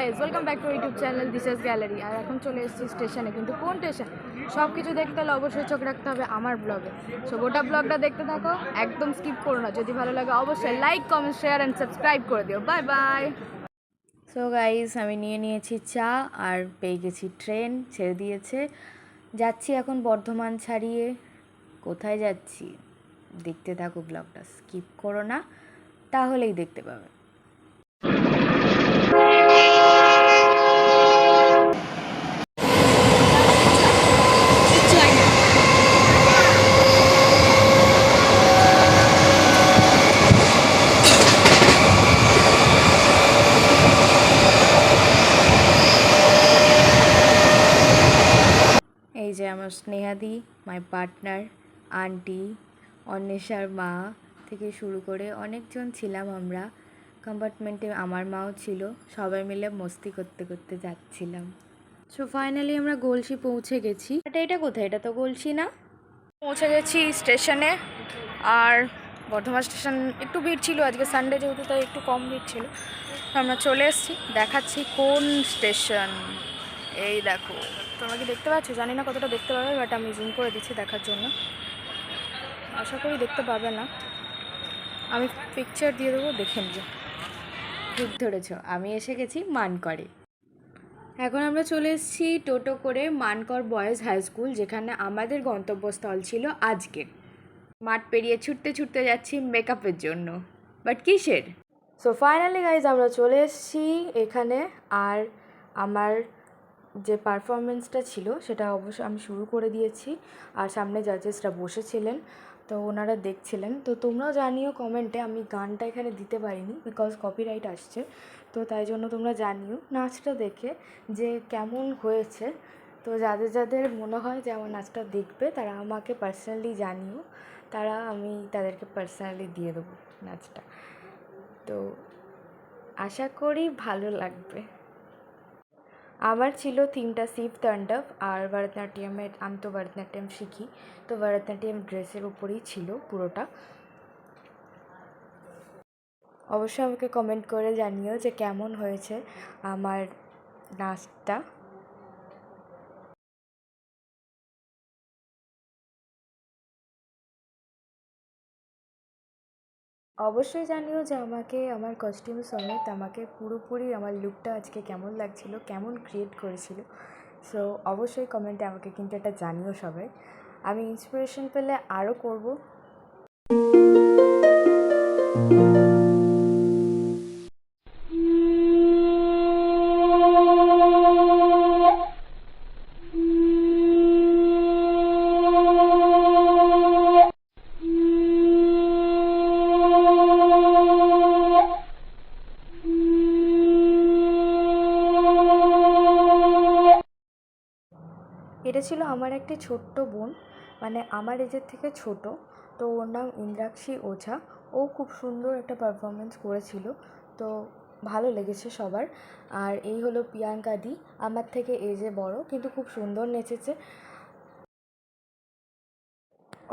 Guys, welcome back to YouTube channel this is Gallery. আর এখন চলে এসেছি স্টেশনে, কিন্তু কোন স্টেশন সব কিছু দেখতে হলে অবশ্যই চোখ রাখতে হবে আমার ব্লগে। সো গোটা ব্লগটা দেখতে থাকো, একদম স্কিপ করো না। যদি ভালো লাগে অবশ্যই like, comment, share and subscribe করে দিও। Bye bye. সো গাইজ, আমি নিয়েছি চা আর পেয়ে গেছি ট্রেন, ছেড়ে দিয়েছে। যাচ্ছি এখন বর্ধমান ছাড়িয়ে। কোথায় যাচ্ছি দেখতে থাকো, ব্লগটা স্কিপ করো না, তাহলেই দেখতে পাবে। এই যে আমার স্নেহাদি, মাই পার্টনার, আন্টি, অন্বেষার মা থেকে শুরু করে অনেকজন ছিলাম আমরা কম্পার্টমেন্টে। আমার মাও ছিল, সবাই মিলে মস্তি করতে করতে যাচ্ছিলাম। সো ফাইনালি আমরা গলসি পৌঁছে গেছি। বাট এটা কোথায়? এটা তো গলসি না। পৌঁছে গেছি স্টেশনে। আর বর্ধমান স্টেশন একটু ভিড় ছিল আজকে সানডে যেহেতু, তাই একটু কম ভিড় ছিল। তো আমরা চলে এসেছি, দেখাচ্ছি কোন স্টেশন। এই দেখো, তোমরা কি দেখতে পাচ্ছ? জানি না কতটা দেখতে পাবে, বাট আমি জুম করে দিচ্ছি দেখার জন্য। আশা করি দেখতে পাবে না, আমি পিকচার দিয়ে দেবো, দেখে নিও। ঠিক ধরেছ, আমি এসে গেছি মানকরে। এখন আমরা চলে এসেছি টোটো করে মানকর বয়েজ হাই স্কুল, যেখানে আমাদের গন্তব্যস্থল ছিল আজকে। মাঠ পেরিয়ে ছুটতে ছুটতে যাচ্ছি মেকআপের জন্য, বাট কিসের? সো ফাইনালি গাইজ, আমরা চলে এসেছি এখানে। আর আমার যে পারফরমেন্সটা ছিল সেটা অবশ্য আমি শুরু করে দিয়েছি। আর সামনে জাজেসরা বসেছিলেন, তো ওনারা দেখছিলেন। তো তোমরাও জানিও কমেন্টে, আমি গানটা এখানে দিতে পারিনি বিকজ কপিরাইট আসছে। তো তাই জন্য তোমরা জানিও নাচটা দেখে যে কেমন হয়েছে। তো যাদের যাদের মনে হয় যে আমার নাচটা দেখবে, তারা আমাকে পার্সোনালি জানিও, আমি তাদেরকে পার্সোনালি দিয়ে দেবো নাচটা। তো আশা করি ভালো লাগবে। আমার ছিল থিমটা শিব তাণ্ডব, আর ভরতনাট্যমের, আমি তো ভরতনাট্যম শিখি, তো ভরতনাট্যম ড্রেসের উপরেই ছিল পুরোটা। অবশ্যই আমাকে কমেন্ট করে জানিও যে কেমন হয়েছে আমার নাচটা। অবশ্যই জানিও যে আমাকে আমার কস্টিউম সমেত আমাকে পুরোপুরি আমার লুকটা আজকে কেমন লাগছিল, কেমন ক্রিয়েট করেছিল। সো অবশ্যই কমেন্টে আমাকে কিন্তু এটা জানিও সবাই। আমি ইন্সপিরেশন পেলে আরও করব। এটা ছিল আমার একটি ছোট্ট বোন, মানে আমার এজের থেকে ছোট। তো ওর নাম ইন্দ্রাক্ষী ওঝা। ও খুব সুন্দর একটা পারফরমেন্স করেছিল, তো ভালো লেগেছে সবার। আর এই হলো প্রিয়াঙ্কা দি, আমার থেকে এজে বড়, কিন্তু খুব সুন্দর নেচেছে।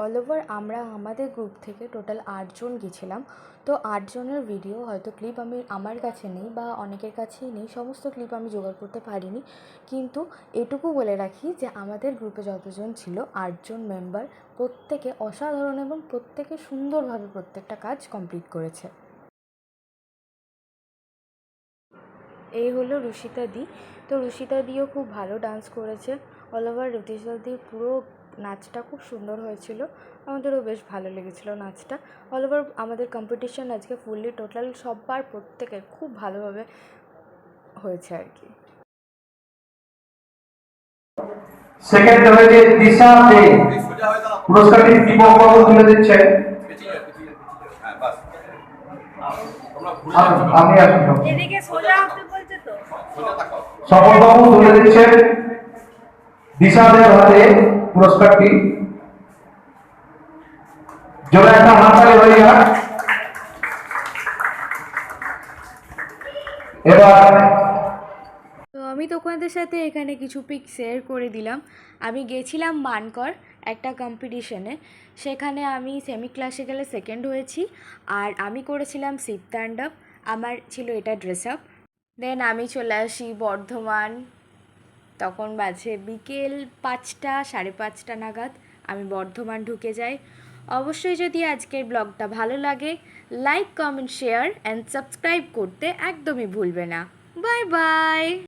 অল ওভার আমরা আমাদের গ্রুপ থেকে টোটাল 8 জন গেছিলাম। তো 8 জনের ভিডিও হয়তো ক্লিপ আমার কাছে নেই বা অনেকের কাছেই নেই, সমস্ত ক্লিপ আমি জোগাড় করতে পারিনি। কিন্তু এটুকু বলে রাখি যে আমাদের গ্রুপে যতজন ছিল, 8 জন মেম্বার, প্রত্যেকে অসাধারণ এবং প্রত্যেকে সুন্দরভাবে প্রত্যেকটা কাজ কমপ্লিট করেছে। এই হলো রুষিতা দি। তো রুষিতা দিও খুব ভালো ডান্স করেছে। অল ওভার রুচিতা দির পুরো নাচটা খুব সুন্দর হয়েছিল, আমাদেরও বেশ ভালো লেগেছিলো নাচটা। অল ওভার আমাদের কম্পিটিশান আজকে ফুললি টোটাল সবার প্রত্যেকের খুব ভালোভাবে হয়েছে আর কি। সেকেন্ড হয়েছে দিশা দে, পুরস্কারটি দীপক বাবু তুলে দিচ্ছে। আমি এদিকে সোজা হতে বলছে তো, সফল বাবু তুলে দিচ্ছে দিশা দের হাতে পুরস্কারটি। জোরে একটা হাততালি হয়ে যাক। এবার তো আমি তোমাদের সাথে এখানে কিছু পিক শেয়ার করে দিলাম। আমি গেছিলাম মানকর একটা কম্পিটিশনে, সেখানে আমি সেমি ক্লাসিক্যালে সেকেন্ড হয়েছি। আর আমি করেছিলাম শিব তাণ্ডব, আমার ছিল এটা ড্রেস আপ। দেন আমি চলে আসি বর্ধমান, তখন বাজে বিকেল 5টা 5:30 নাগাদ আমি বর্ধমান ঢুকে যাই। অবশ্যই যদি আজকের ব্লগটা ভালো লাগে, like comment share and subscribe করতে একদমই ভুলবে না। Bye bye.